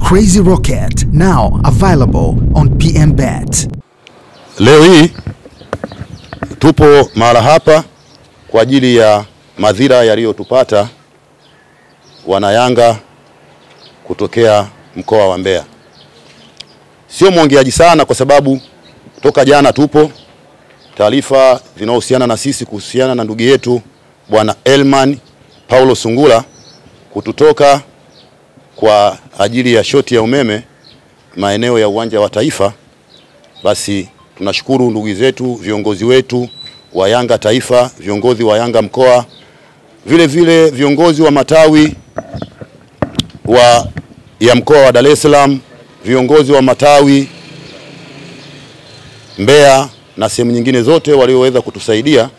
Crazy Rocket, now available on PMBet. Leo hii tupo mahala hapa kwa ajili ya madhira yaliyotupata wanayanga kutokea mkoa wa Mbeya. Sio mwongeaji sana kwa sababu toka jana tupo taarifa zinazohusiana na sisi kuhusiana na ndugu yetu Bwana Elman Paulo Sungura kututoka kwa ajili ya shoti ya umeme maeneo ya uwanja wa Taifa. Basi tunashukuru ndugu zetu, viongozi wetu wa Yanga Taifa, viongozi wa Yanga mkoa, vile vile viongozi wa matawi ya mkoa wa Dar es Salaam, viongozi wa matawi Mbeya na sehemu nyingine zote walioweza kutusaidia.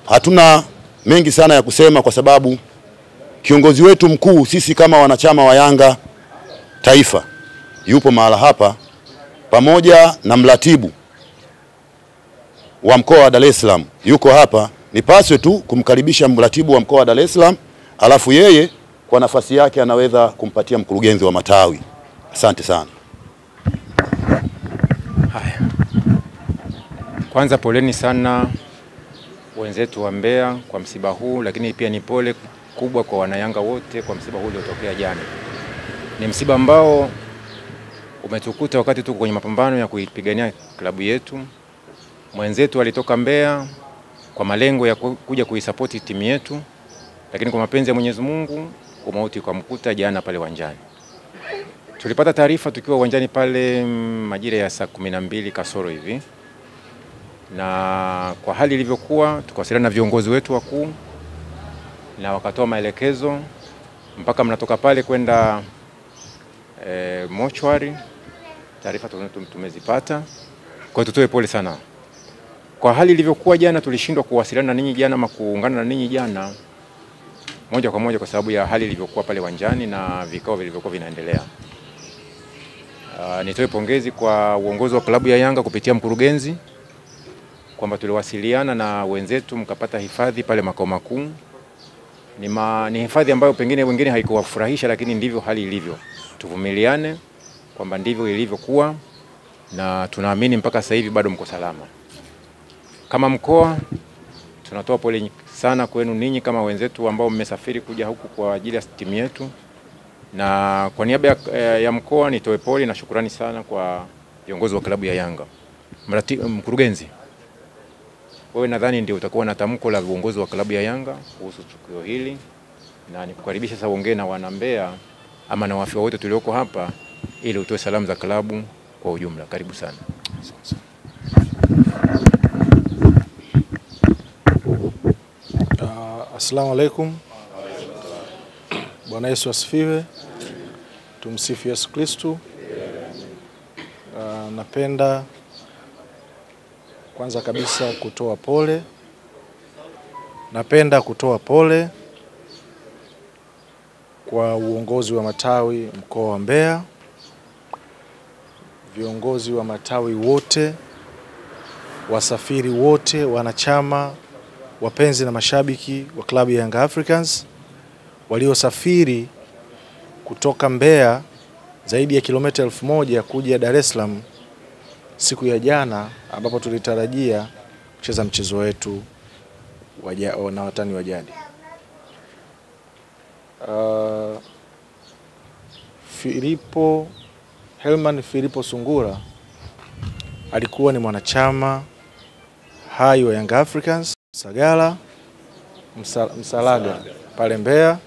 Hatuna mengi sana ya kusema kwa sababu kiongozi wetu mkuu, sisi kama wanachama wa Yanga Taifa, yupo mahala hapa pamoja na mratibu wa mkoa wa Dar es Salaam yuko hapa. Nipaswe tu kumkaribisha mratibu wa mkoa wa Dar es Salaam, alafu yeye kwa nafasi yake anaweza kumpatia mkurugenzi wa matawi. Asante sana. Haya. Kwanza poleni sana wenzetu wa Mbeya kwa msiba huu, lakini pia ni pole kubwa kwa wanayanga wote kwa msiba huu uliotokea jana. Ni msiba ambao umetukuta wakati tuko kwenye mapambano ya kuipigania klabu yetu. Mwenzetu alitoka Mbeya kwa malengo ya kuja kuisupport timu yetu, lakini kwa mapenzi ya Mwenyezi Mungu umauti ukamkuta jana pale uwanjani. Tulipata taarifa tukiwa uwanjani pale majira ya saa 12 kasoro hivi. Na kwa hali ilivyokuwa tukawasiliana na viongozi wetu wakuu na wakatoa maelekezo mpaka mnatoka pale kwenda mochwari. Taarifa tumezipata. Kwa hiyo tutoe pole sana. Kwa hali ilivyokuwa jana tulishindwa kuwasiliana na ninyi jana ama kuungana na ninyi jana moja kwa moja kwa sababu ya hali ilivyokuwa pale uwanjani na vikao vilivyokuwa vinaendelea. Nitoe pongezi kwa uongozi wa klabu ya Yanga kupitia mkurugenzi kwamba tuliwasiliana na wenzetu mkapata hifadhi pale makao makuu. Ni hifadhi ambayo pengine wengine haikuwafurahisha, lakini ndivyo hali ilivyo. Tuvumiliane kwamba ndivyo ilivyokuwa na tunaamini mpaka sasa hivi bado mko salama. Kama mkoa tunatoa pole sana kwenu ninyi kama wenzetu ambao mmesafiri kuja huku kwa ajili ya timu yetu. Na kwa niaba ya mkoa nitoe pole na shukrani sana kwa viongozi wa klabu ya Yanga. Mkurugenzi, wewe nadhani ndio utakuwa na tamko la viongozi wa klabu ya Yanga kuhusu tukio hili, na nikukaribisha sasa uongee na wana Mbeya ama na wafiwa wote tulioko hapa ili utoe salamu za klabu kwa ujumla. Karibu sana. Asalamu alaikum. Bwana Yesu asifiwe. Tumsifu Yesu Kristo. Napenda kwanza kabisa kutoa pole. Napenda kutoa pole kwa uongozi wa matawi mkoa wa Mbeya, viongozi wa matawi wote, wasafiri wote, wanachama, wapenzi na mashabiki wa klabu ya Young Africans waliosafiri kutoka Mbeya zaidi ya kilomita 1000 kuja Dar es Salaam siku ya jana ambapo tulitarajia kucheza mchezo wetu na watani wa jadi. Elman Paulo Sungura alikuwa ni mwanachama hai wa Young Africans Sagala Msalaga pale Mbeya,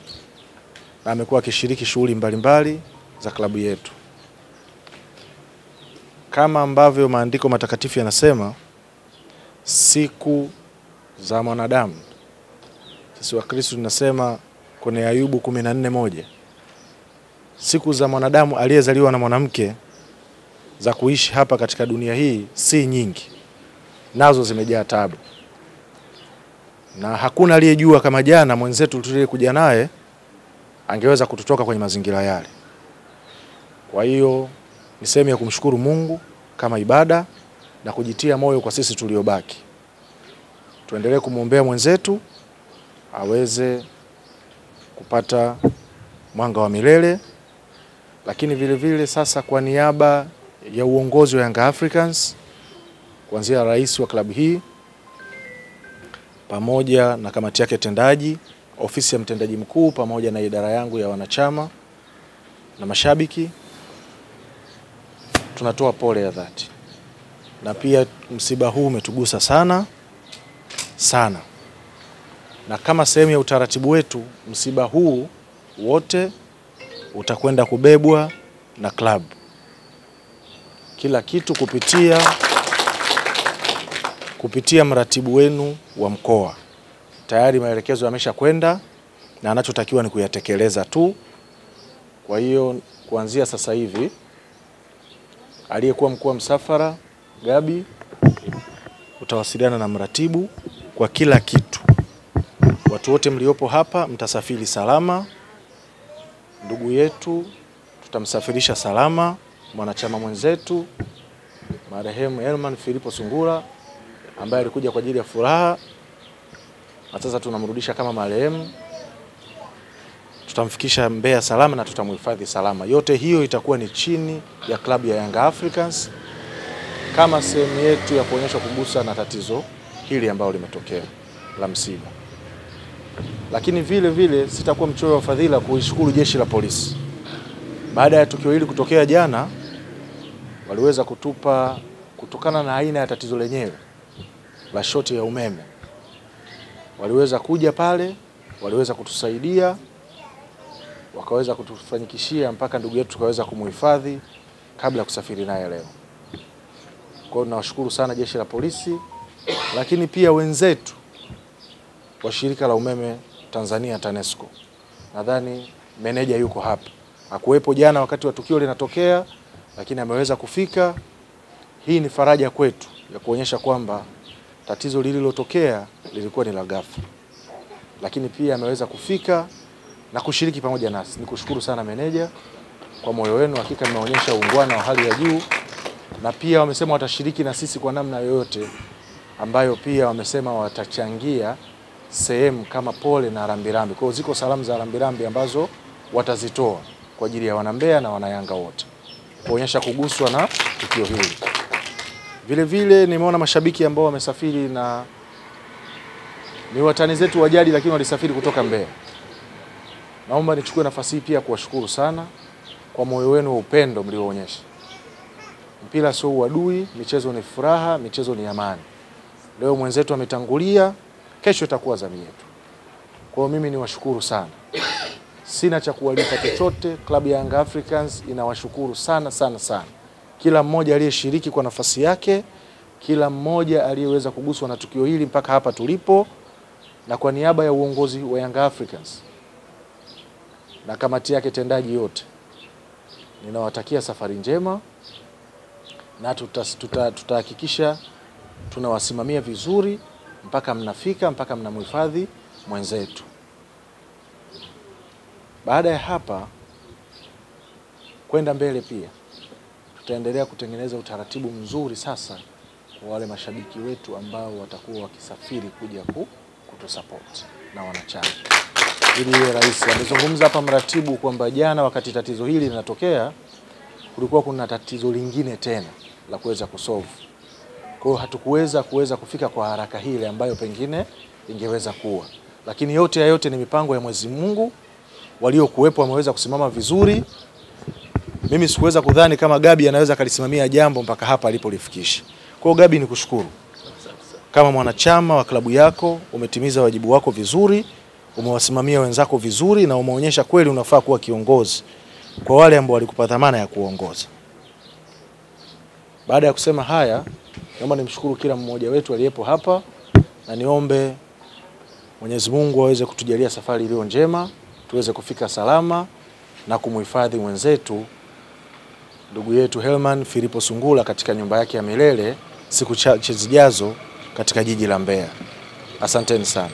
na amekuwa akishiriki shughuli mbalimbali za klabu yetu. Kama ambavyo maandiko matakatifu yanasema, siku za mwanadamu, sisi wa Kristo tunasema kwenye Ayubu 14:1, siku za mwanadamu aliyezaliwa na mwanamke za kuishi hapa katika dunia hii si nyingi, nazo zimejaa taabu. Na hakuna aliyejua kama jana mwenzetu tuliyekuja naye angeweza kututoka kwenye mazingira yale. Kwa hiyo ni sehemu ya kumshukuru Mungu kama ibada na kujitia moyo kwa sisi tuliobaki. Tuendelee kumuombea mwenzetu aweze kupata mwanga wa milele, Lakini vile vile sasa kwa niaba ya uongozi wa Young Africans, kuanzia rais wa klabu hii pamoja na kamati yake tendaji, ofisi ya mtendaji mkuu pamoja na idara yangu ya wanachama na mashabiki, tunatoa pole ya dhati. Na pia msiba huu umetugusa sana sana. Na kama sehemu ya utaratibu wetu, msiba huu wote utakwenda kubebwa na klabu. Kila kitu kupitia mratibu wenu wa mkoa. Tayari maelekezo yamesha kwenda na anachotakiwa ni kuyatekeleza tu. Kwa hiyo kuanzia sasa hivi aliyekuwa mkuu wa msafara Gabi utawasiliana na mratibu kwa kila kitu. Watu wote mliopo hapa mtasafiri salama. Ndugu yetu tutamsafirisha salama, mwanachama mwenzetu marehemu Herman Filipo Sungura ambaye alikuja kwa ajili ya furaha, na sasa tunamrudisha kama marehemu. Tutamfikisha Mbeya salama na tutamhifadhi salama. Yote hiyo itakuwa ni chini ya klabu ya Young Africans kama sehemu yetu ya kuonyesha kugusa na tatizo hili ambalo limetokea la msiba. Lakini vile vile sitakuwa mchoyo wa fadhila kuishukuru jeshi la polisi. Baada ya tukio hili kutokea jana, waliweza kutupa, kutokana na aina ya tatizo lenyewe la shoti ya umeme, waliweza kuja pale, waliweza kutusaidia, wakaweza kutufanyikishia mpaka ndugu yetu tukaweza kumhifadhi kabla ya kusafiri naye leo. Kwa hiyo tunawashukuru sana jeshi la polisi, lakini pia wenzetu wa shirika la umeme Tanzania TANESCO. Nadhani meneja yuko hapa. Hakuwepo jana wakati wa tukio linatokea, lakini ameweza kufika. Hii ni faraja kwetu ya kuonyesha kwamba tatizo lililotokea lilikuwa ni la ghafla. Lakini pia ameweza kufika na kushiriki pamoja nasi. Nikushukuru sana meneja kwa moyo wenu, hakika mmeonyesha uungwana wa hali ya juu, na pia wamesema watashiriki na sisi kwa namna yoyote ambayo pia wamesema watachangia sehemu kama pole na rambirambi. Kwa hiyo ziko salamu za rambirambi ambazo watazitoa kwa ajili ya wanambea na wanayanga wote, kuonyesha kuguswa na tukio hili. Vile vile nimeona mashabiki ambao wamesafiri na ni watani zetu wa jadi, lakini walisafiri kutoka Mbeya. Naomba nichukue nafasi hii pia kuwashukuru sana kwa moyo wenu wa upendo mlioonyesha. Mpira sio uadui, michezo ni furaha, michezo ni amani. Leo mwenzetu ametangulia, kesho itakuwa zamu yetu. Kwa hiyo mimi niwashukuru sana. Sina cha kuwalipa chochote. Klabu ya Young Africans inawashukuru sana sana sana. Kila mmoja aliyeshiriki kwa nafasi yake, kila mmoja aliyeweza kuguswa na tukio hili mpaka hapa tulipo, na kwa niaba ya uongozi wa Young Africans na kamati yake tendaji yote, ninawatakia safari njema, na tutahakikisha tunawasimamia vizuri mpaka mnafika, mpaka mnamhifadhi mwenzetu. Baada ya hapa kwenda mbele pia tutaendelea kutengeneza utaratibu mzuri sasa kwa wale mashabiki wetu ambao watakuwa wakisafiri kuja kutusupport na wanachama. Ili iwe rahisi. Amezungumza hapa mratibu kwamba jana wakati tatizo hili linatokea kulikuwa kuna tatizo lingine tena la kuweza kusolve. Kwa hiyo hatukuweza kufika kwa haraka hile ambayo pengine ingeweza kuwa. Lakini yote ni mipango ya Mwenyezi Mungu. Waliokuwepo wameweza kusimama vizuri. Mimi sikuweza kudhani kama Gabi anaweza kalisimamia jambo mpaka hapa alipolifikisha. Kwa hiyo Gabi, nikushukuru. Kama mwanachama wa klabu yako umetimiza wajibu wako vizuri, umewasimamia wenzako vizuri, na umeonyesha kweli unafaa kuwa kiongozi kwa wale ambao walikupa dhamana ya kuongoza. Baada ya kusema haya, naomba nimshukuru kila mmoja wetu aliyepo hapa, na niombe Mwenyezi Mungu aweze kutujalia safari iliyo njema, tuweze kufika salama na kumhifadhi mwenzetu ndugu yetu Herman Filipo Sungura katika nyumba yake ya milele siku chache zijazo katika jiji la Mbeya. Asanteni sana.